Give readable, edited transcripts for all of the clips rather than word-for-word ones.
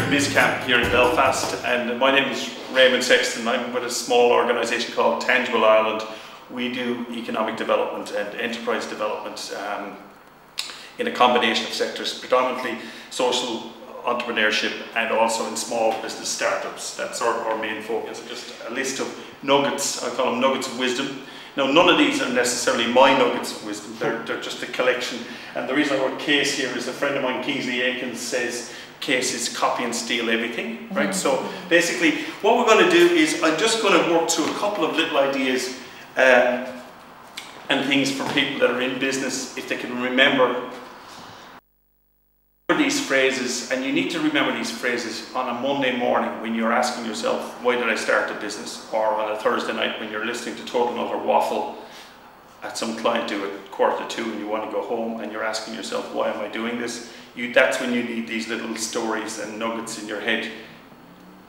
at Bizcamp here in Belfast, and my name is Raymond Sexton. I'm with a small organisation called Tangible Ireland. We do economic development and enterprise development in a combination of sectors, predominantly social entrepreneurship and also in small business startups. That's our main focus. Just a list of nuggets, I call them nuggets of wisdom. Now, none of these are necessarily my nuggets of wisdom, they're just a collection. And the reason I wrote case here is a friend of mine, Kingsley Aikens, says case is copy and steal everything, right? So basically what we're going to do is I'm just going to work through a couple of little ideas and things for people that are in business, if they can remember these phrases. And you need to remember these phrases on a Monday morning when you're asking yourself, why did I start a business? Or on a Thursday night when you're listening to Total Nutter waffle at some client do at 1:45 and you want to go home and you're asking yourself, why am I doing this? That's when you need these little stories and nuggets in your head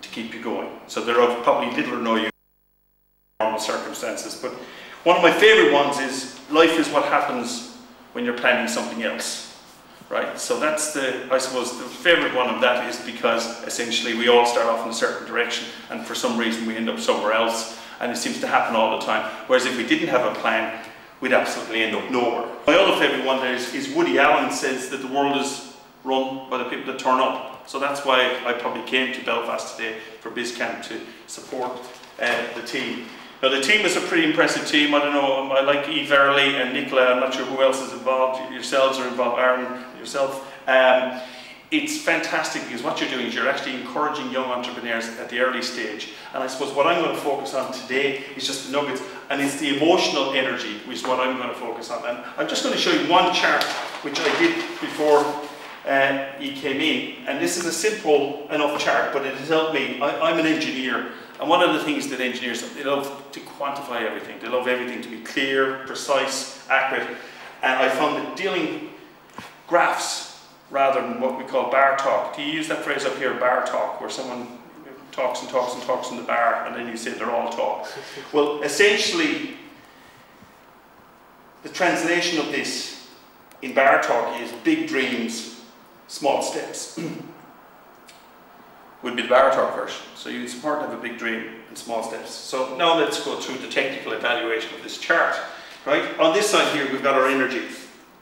to keep you going. So they're of probably little or no use in normal circumstances. But one of my favourite ones is, life is what happens when you're planning something else. Right, so that's I suppose the favourite one of that is because essentially we all start off in a certain direction and for some reason we end up somewhere else, and it seems to happen all the time. Whereas if we didn't have a plan, we'd absolutely end up nowhere. My other favourite one there is Woody Allen says that the world is run by the people that turn up. So that's why I probably came to Belfast today for Bizcamp, to support the team. Now the team is a pretty impressive team. I don't know, I like Eve Verley and Nicola, I'm not sure who else is involved. Yourselves are involved, Aaron, yourself. It's fantastic because what you're doing is you're actually encouraging young entrepreneurs at the early stage. And I suppose what I'm going to focus on today is just the nuggets, and it's the emotional energy, which is what I'm going to focus on. And I'm just going to show you one chart which I did before he came in. And this is a simple enough chart, but it has helped me. I'm an engineer. And one of the things that engineers, they love to quantify everything. They love everything to be clear, precise, accurate. And I found that dealing graphs rather than what we call bar talk. Do you use that phrase up here, bar talk, where someone talks and talks and talks in the bar and then you say they're all talk? Well, essentially, the translation of this in bar talk is big dreams, small steps. Would be the bar talk version. So it's important to have a big dream and small steps. So now let's go through the technical evaluation of this chart. Right? On this side here we've got our energy.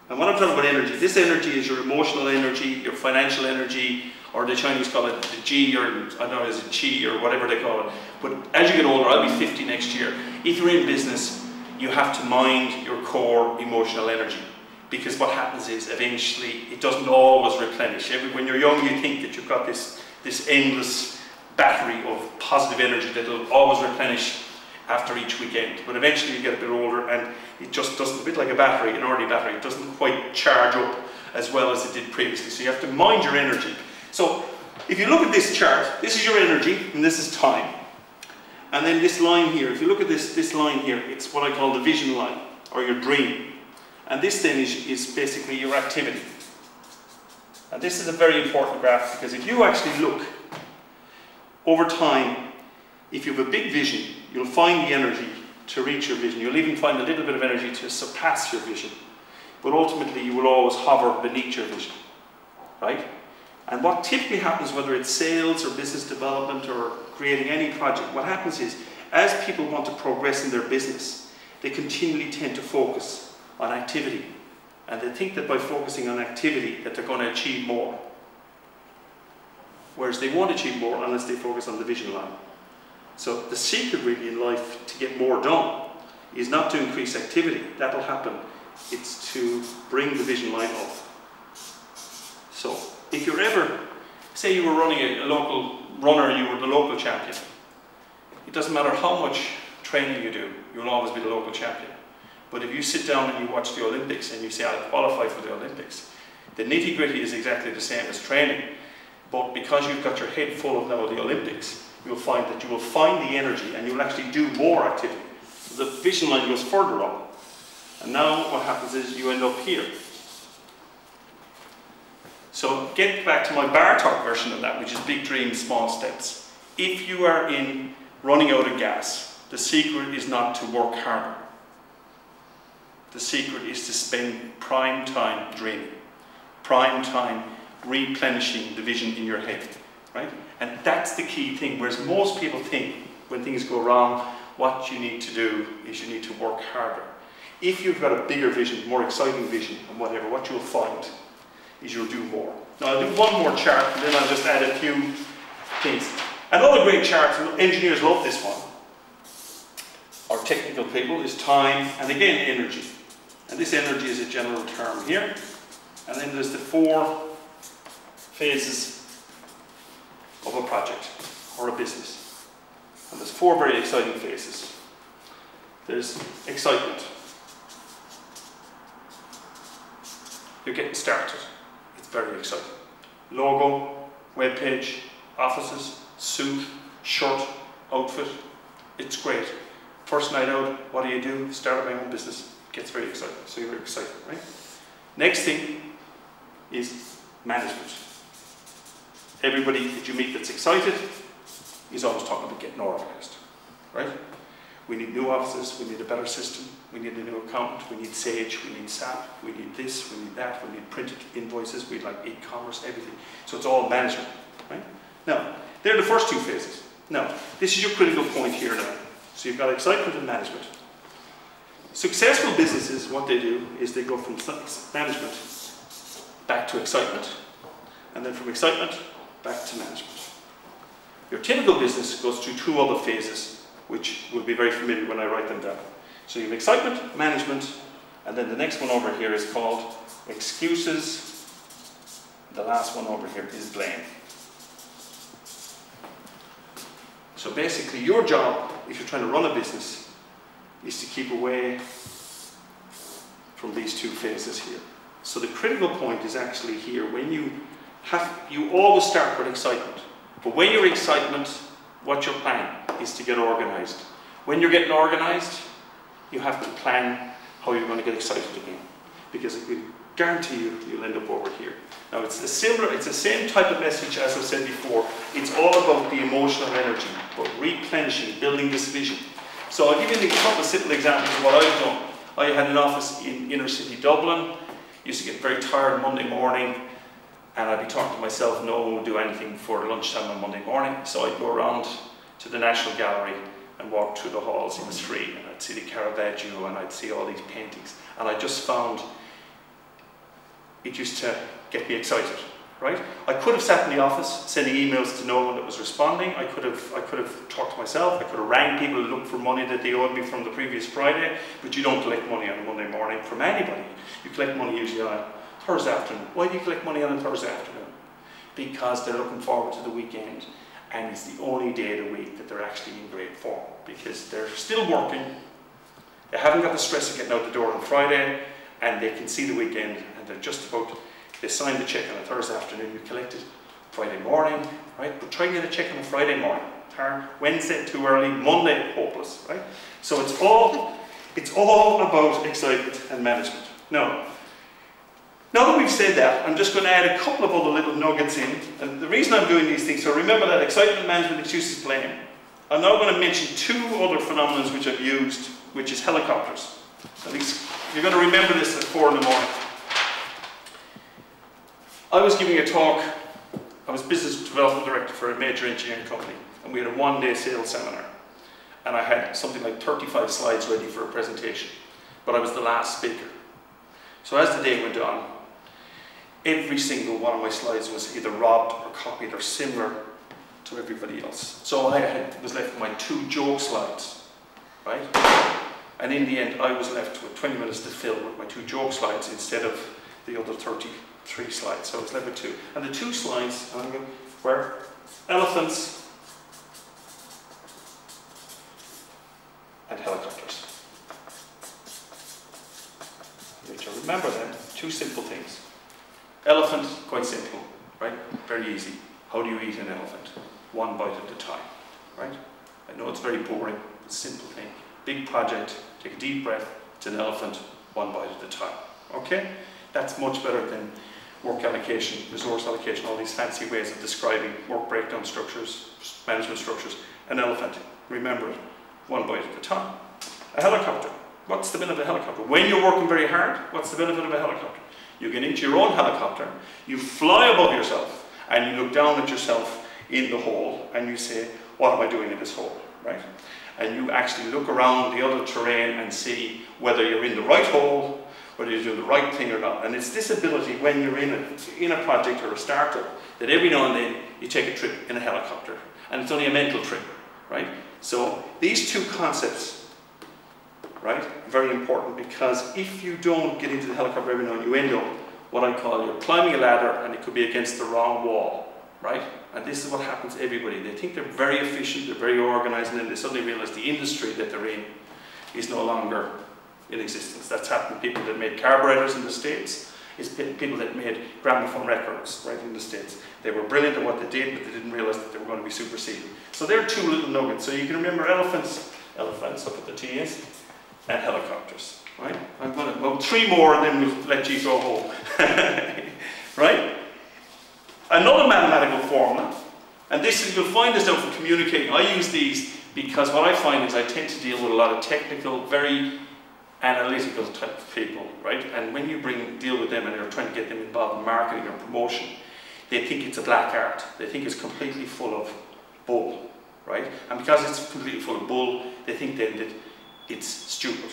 And when I'm talking about energy, this energy is your emotional energy, your financial energy, or the Chinese call it the G, or I don't know, is it Qi or whatever they call it. But as you get older, I'll be 50 next year. If you're in business, you have to mind your core emotional energy. Because what happens is eventually it doesn't always replenish. When you're young, you think that you've got this endless battery of positive energy that will always replenish after each weekend. But eventually you get a bit older and it just doesn't, a bit like a battery, an early battery, it doesn't quite charge up as well as it did previously. So you have to mind your energy. So if you look at this chart, this is your energy and this is time. And then this line here, if you look at this line here, it's what I call the vision line, or your dream. And this then is basically your activity. And this is a very important graph because if you actually look over time, if you have a big vision, you'll find the energy to reach your vision. You'll even find a little bit of energy to surpass your vision. But ultimately, you will always hover beneath your vision, right? And what typically happens, whether it's sales or business development or creating any project, what happens is, as people want to progress in their business, they continually tend to focus on activity. And they think that by focusing on activity that they're going to achieve more. Whereas they won't achieve more unless they focus on the vision line. So the secret really in life to get more done is not to increase activity. That'll happen. It's to bring the vision line up. So if you're ever, say you were running a local runner, you were the local champion. It doesn't matter how much training you do, you'll always be the local champion. But if you sit down and you watch the Olympics and you say, I'll qualify for the Olympics, the nitty-gritty is exactly the same as training. But because you've got your head full of now the Olympics, you'll find that you will find the energy and you'll actually do more activity. So the vision line goes further up. And now what happens is you end up here. So get back to my bar talk version of that, which is big dreams, small steps. If you are in running out of gas, the secret is not to work harder. The secret is to spend prime time dreaming, prime time replenishing the vision in your head. right? And that's the key thing, whereas most people think when things go wrong, what you need to do is you need to work harder. If you've got a bigger vision, more exciting vision, and whatever, what you'll find is you'll do more. Now I'll do one more chart, and then I'll just add a few things. Another great chart, engineers love this one, or technical people, is time, and again energy. And this energy is a general term here. And then there's the 4 phases of a project or a business. And there's 4 very exciting phases. There's excitement. You're getting started. It's very exciting. Logo, web page, offices, suit, shirt, outfit. It's great. First night out, what do? Start my own business. Gets very exciting. So you're excited, right? Next thing is management. Everybody that you meet that's excited is always talking about getting organised, right? We need new offices, we need a better system, we need a new accountant, we need Sage, we need SAP, we need this, we need that, we need printed invoices, we'd like e-commerce, everything. So it's all management, right? Now, they're the first 2 phases. Now, this is your critical point here now. So you've got excitement and management. Successful businesses, what they do is they go from management back to excitement, and then from excitement back to management. Your typical business goes through 2 other phases, which will be very familiar when I write them down. So you have excitement, management, and then the next one over here is called excuses. The last one over here is blame. So basically your job, if you're trying to run a business, is to keep away from these 2 phases here. So the critical point is actually here. When you always start with excitement. But when you're excitement, what your plan is to get organised. When you're getting organised, you have to plan how you're going to get excited again. Because it will guarantee you'll end up over here. Now it's the same type of message as I've said before. It's all about the emotional energy, but replenishing, building this vision. So I'll give you a couple of simple examples of what I've done. I had an office in inner city Dublin. Used to get very tired Monday morning, and I'd be talking to myself, no one would do anything for lunchtime on Monday morning. So I'd go around to the National Gallery and walk through the halls. It was free, and I'd see the Caravaggio, and I'd see all these paintings. And I just found it used to get me excited, right? I could have sat in the office sending emails to no one that was responding. I could have talked to myself. I could have rang people to look for money that they owed me from the previous Friday. But you don't collect money on a Monday morning from anybody. You collect money usually on a Thursday afternoon. Why do you collect money on a Thursday afternoon? Because they're looking forward to the weekend, and it's the only day of the week that they're actually in great form, because they're still working. They haven't got the stress of getting out the door on Friday, and they can see the weekend, and they're just about. They sign the check on a Thursday afternoon, you collect it Friday morning, right? But try and get a check on a Friday morning. Wednesday, too early. Monday, hopeless, right? So it's all about excitement and management. Now that we've said that, I'm just going to add a couple of other little nuggets in. And the reason I'm doing these things, so remember that excitement, management, excuses, blame. I'm now going to mention 2 other phenomena which I've used, which is helicopters. At least you're going to remember this at 4 in the morning. I was giving a talk. I was business development director for a major engineering company, and we had a 1-day sales seminar. And I had something like 35 slides ready for a presentation, but I was the last speaker. So as the day went on, every single one of my slides was either robbed or copied or similar to everybody else. So I was left with my 2 joke slides, right? And in the end, I was left with 20 minutes to fill with my 2 joke slides instead of the other 33 slides. So I was left with 2. And the 2 slides were elephants and helicopters. You need to remember them. 2 simple things. Elephant, quite simple, right? Very easy. How do you eat an elephant? 1 bite at a time, right? I know it's very boring, it's a simple thing. Big project, take a deep breath, it's an elephant, 1 bite at a time, okay? That's much better than work allocation, resource allocation, all these fancy ways of describing work breakdown structures, management structures. An elephant, remember it, 1 bite at a time. A helicopter, what's the benefit of a helicopter? When you're working very hard, what's the benefit of a helicopter? You get into your own helicopter, you fly above yourself, and you look down at yourself in the hole and you say, what am I doing in this hole, right? And you actually look around the other terrain and see whether you're in the right hole, whether you're doing the right thing or not. And it's this ability when you're in a project or a startup that every now and then you take a trip in a helicopter. And it's only a mental trip, right? So these two concepts, right, very important, because if you don't get into the helicopter every now and then, you end up what I call you're climbing a ladder and it could be against the wrong wall, right? And this is what happens to everybody. They think they're very efficient, they're very organized, and then they suddenly realize the industry that they're in is no longer in existence. That's happened to people that made carburetors in the States. It's people that made gramophone records, right, in the States. They were brilliant at what they did, but they didn't realize that they were going to be superseded. So there are two little nuggets. So you can remember elephants, I'll put the T's, and helicopters, right? I'm going to, well, three more and then we'll let you go home, right? Another mathematical formula, and this is, you'll find this out from communicating. I use these because what I find is I tend to deal with a lot of technical, very analytical type of people, right? And when you deal with them and you're trying to get them involved in marketing or promotion, they think it's a black art. They think it's completely full of bull, right? And because it's completely full of bull, they think then that it's stupid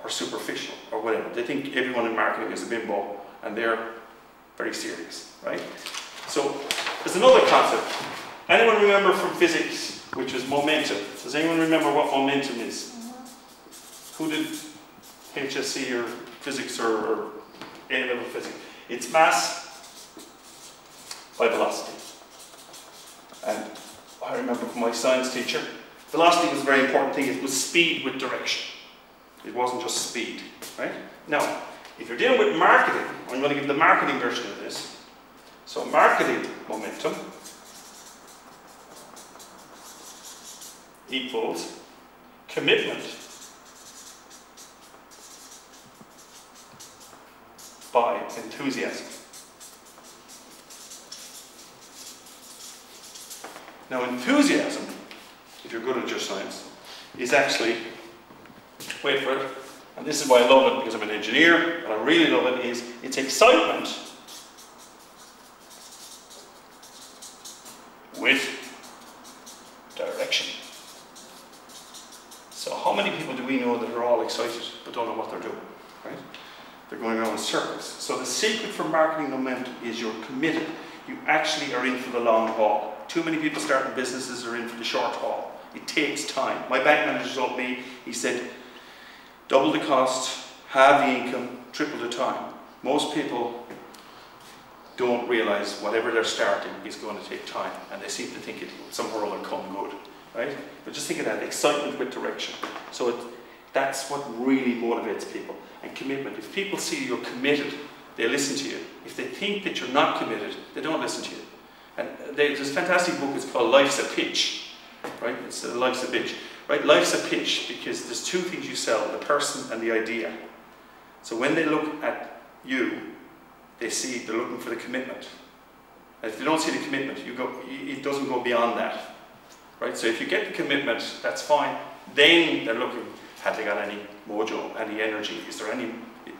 or superficial or whatever. They think everyone in marketing is a bimbo and they're very serious, right? So there's another concept. Anyone remember from physics, which is momentum? Does anyone remember what momentum is? Who did HSC or physics or A-level physics? It's mass by velocity. And I remember from my science teacher, velocity was a very important thing. It was speed with direction. It wasn't just speed, right? Now, if you're dealing with marketing, I'm going to give the marketing version of this. So marketing momentum equals commitment by enthusiasm. Now enthusiasm, if you're good at your science, is actually, wait for it, and this is why I love it because I'm an engineer, and I really love it, is it's excitement with direction. So how many people do we know that are all excited but don't know what they're doing, right? They're going around in circles. So the secret for marketing momentum is you're committed. You actually are in for the long haul. Too many people starting businesses are in for the short haul. It takes time. My bank manager told me, he said, double the cost, halve the income, triple the time. Most people don't realize whatever they're starting is going to take time, and they seem to think it somewhere will come good, right? But just think of that, excitement with direction. So that's what really motivates people, and commitment. If people see you're committed, they listen to you. If they think that you're not committed, they don't listen to you. And there's this fantastic book, it's called Life's a Pitch, right? It's Life's a Pitch, right? Life's a pitch because there's two things you sell, the person and the idea. So when they look at you, they see they're looking for the commitment. And if they don't see the commitment, it doesn't go beyond that, right? So if you get the commitment, that's fine. Then they're looking, have they got any mojo, any energy? Is there any?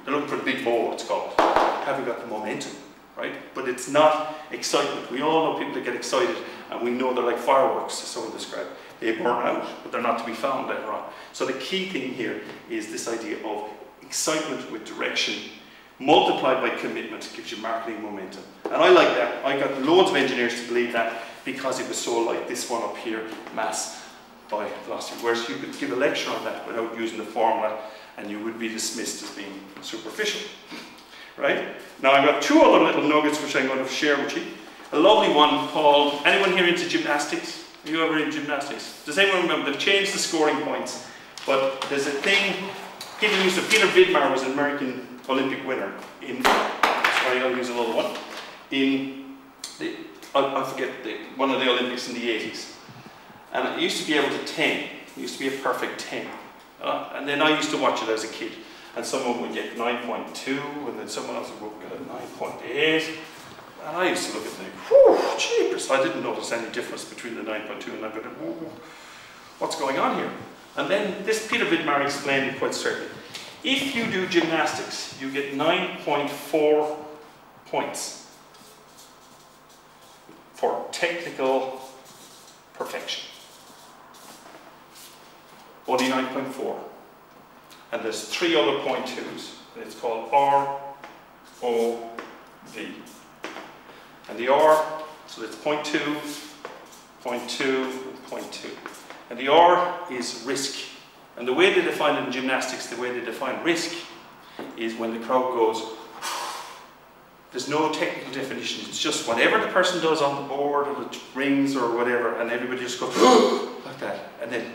They're looking for the big bow, it's called. Have you got the momentum, right? But it's not excitement. We all know people that get excited, and we know they're like fireworks, as someone described. They burn out, but they're not to be found later on. So the key thing here is this idea of excitement with direction multiplied by commitment gives you marketing momentum. And I like that. I got loads of engineers to believe that because it was so like this one up here, mass by velocity. Whereas you could give a lecture on that without using the formula and you would be dismissed as being superficial. Right? Now I've got two other little nuggets which I'm going to share with you. A lovely one called, anyone here into gymnastics? Are you ever in gymnastics? Does anyone remember? They've changed the scoring points. But there's a thing, Peter Vidmar was an American Olympic winner in, sorry, I'll use another one, in, I forget, one of the Olympics in the 80s. And it used to be able to 10. It used to be a perfect 10. And then I used to watch it as a kid. And someone would get 9.2, and then someone else would get a 9.8. And I used to look at it and think, whew, jeepers. I didn't notice any difference between the 9.2 and 9.8. What's going on here? And then this Peter Vidmar explained it quite straightly. If you do gymnastics, you get 9.4 points for technical perfection. Only 9.4. And there's 3 other 0.2s. And it's called R, O, V. And the R, so it's 0.2, 0.2, 0.2. And the R is risk. And the way they define it in gymnastics, the way they define risk, is when the crowd goes, there's no technical definition, it's just whatever the person does on the board or the rings or whatever, and everybody just goes like that, and then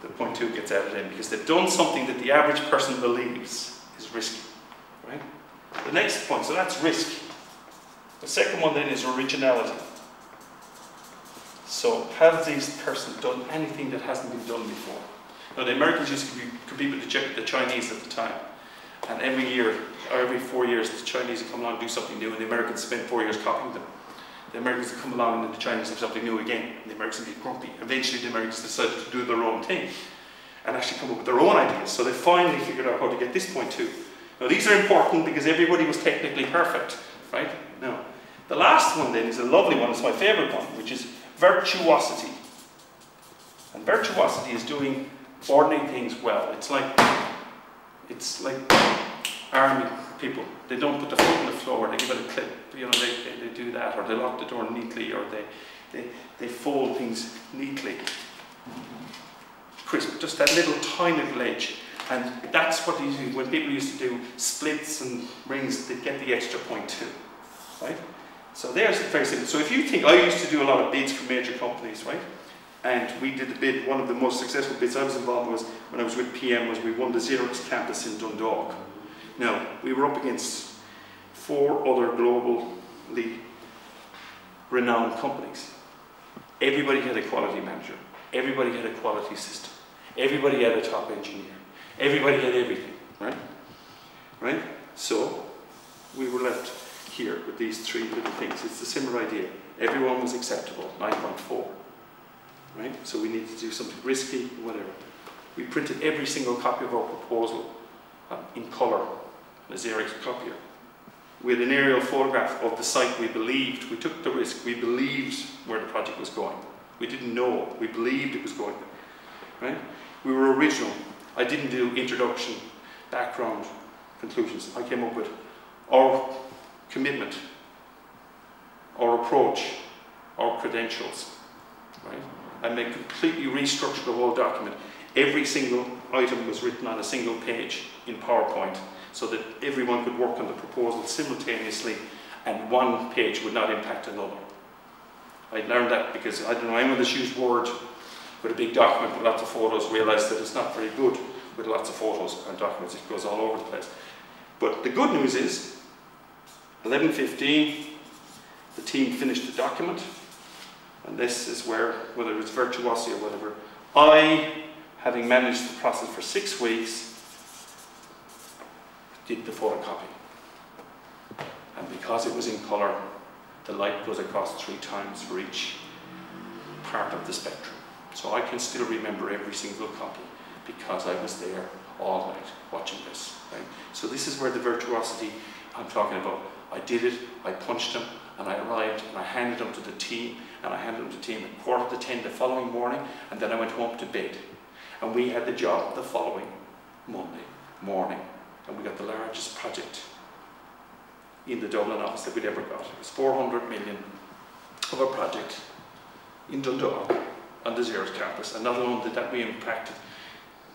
the 0.2 gets added in because they've done something that the average person believes is risky, right? The next point, so that's risk. The second one then is originality. So has this person done anything that hasn't been done before? Now the Americans used to compete with the Chinese at the time. And every year, or every 4 years, the Chinese would come along and do something new, and the Americans spent 4 years copying them. The Americans would come along and then the Chinese have something new again, and the Americans would get grumpy. Eventually the Americans decided to do their own thing, and actually come up with their own ideas. So they finally figured out how to get this 0.2. Now these are important because everybody was technically perfect, right? Now, the last one then is a lovely one, it's my favourite one, which is virtuosity. And virtuosity is doing ordinary things well. It's like army people. They don't put the foot on the floor, they give it a clip. You know, they do that, or they lock the door neatly, or they fold things neatly. Crisp, just that little tiny little edge. And that's what these, when people used to do splits and rings, they'd get the extra 0.2, right? So there's very simple. So if you think, I used to do a lot of bids for major companies, right? And we did the bid, one of the most successful bids I was involved with when I was with PM was we won the Xerox campus in Dundalk. Now, we were up against 4 other globally renowned companies. Everybody had a quality manager. Everybody had a quality system. Everybody had a top engineer. Everybody had everything, right? Right? So, we were left here with these 3 little things. It's a similar idea. Everyone was acceptable, 9.4. Right? So we need to do something risky, whatever. We printed every single copy of our proposal in colour, a Xerox copier. We had an aerial photograph of the site we believed. We took the risk. We believed where the project was going. We didn't know. We believed it was going there. Right? We were original. I didn't do introduction, background, conclusions. I came up with our commitment, our approach, our credentials. Right? I completely restructured the whole document. Every single item was written on a single page in PowerPoint so that everyone could work on the proposal simultaneously and one page would not impact another. I learned that because, I don't know, anyone that's used Word with a big document with lots of photos realised that it's not very good with lots of photos and documents. It goes all over the place. But the good news is, 11:15, the team finished the document. And this is where, whether it's virtuosity or whatever, I, having managed the process for 6 weeks, did the photocopy. And because it was in colour, the light goes across 3 times for each part of the spectrum. So I can still remember every single copy because I was there all night watching this. Right? So this is where the virtuosity I'm talking about. I did it, I punched them, and I arrived and I handed them to the team, and I handed them to the team at 9:45 the following morning, and then I went home to bed. And we had the job the following Monday morning, and we got the largest project in the Dublin office that we'd ever got. It was 400 million of a project in Dundalk on the Xerox campus, and not alone did that, we impacted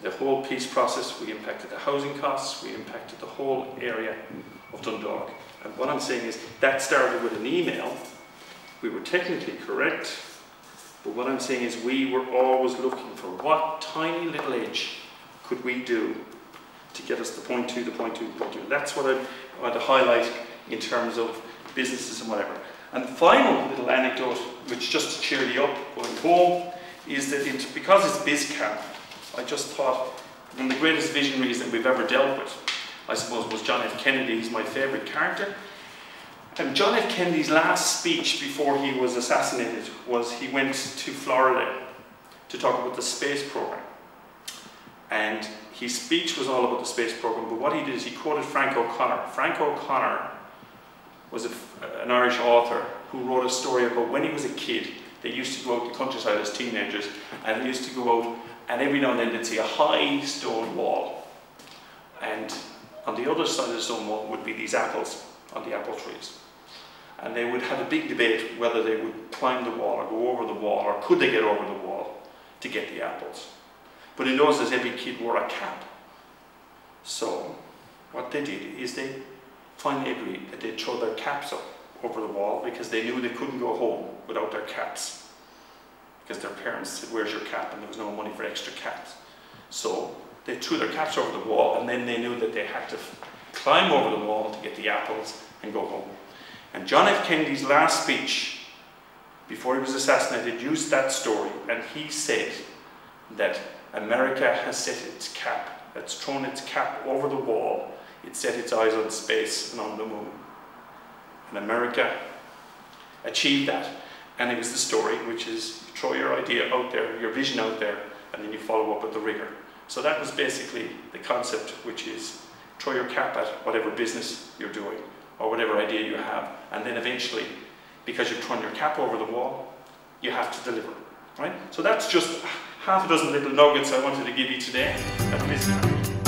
the whole peace process, we impacted the housing costs, we impacted the whole area of Dundalk. And what I'm saying is that started with an email. We were technically correct, but what I'm saying is we were always looking for what tiny little edge could we do to get us the 0.2, the 0.2, the 0.2. And that's what I want to highlight in terms of businesses and whatever. And the final little anecdote, which just to cheer you up going home, is that because it's Bizcamp, I just thought one of the greatest visionaries that we've ever dealt with, I suppose, was John F. Kennedy. He's my favourite character. And John F. Kennedy's last speech before he was assassinated was he went to Florida to talk about the space program. And his speech was all about the space program, but what he did is he quoted Frank O'Connor. Frank O'Connor was an Irish author who wrote a story about when he was a kid they used to go out to the countryside as teenagers, and they used to go out, and every now and then they'd see a high stone wall. And on the other side of the stone wall would be these apples on the apple trees. And they would have a big debate whether they would climb the wall or go over the wall, or could they get over the wall to get the apples. But in those days, every kid wore a cap. So what they did is they finally agreed that they'd throw their caps up over the wall, because they knew they couldn't go home without their caps. Because their parents said, "Where's your cap?" And there was no money for extra caps. So they threw their caps over the wall, and then they knew that they had to climb over the wall to get the apples and go home. And John F. Kennedy's last speech, before he was assassinated, used that story, and he said that America has set its cap, it's thrown its cap over the wall, it set its eyes on space and on the moon. And America achieved that. And it was the story, which is you throw your idea out there, your vision out there, and then you follow up with the rigor. So that was basically the concept, which is throw your cap at whatever business you're doing, or whatever idea you have, and then eventually, because you've thrown your cap over the wall, you have to deliver, right? So that's just half a dozen little nuggets I wanted to give you today at Bizcamp.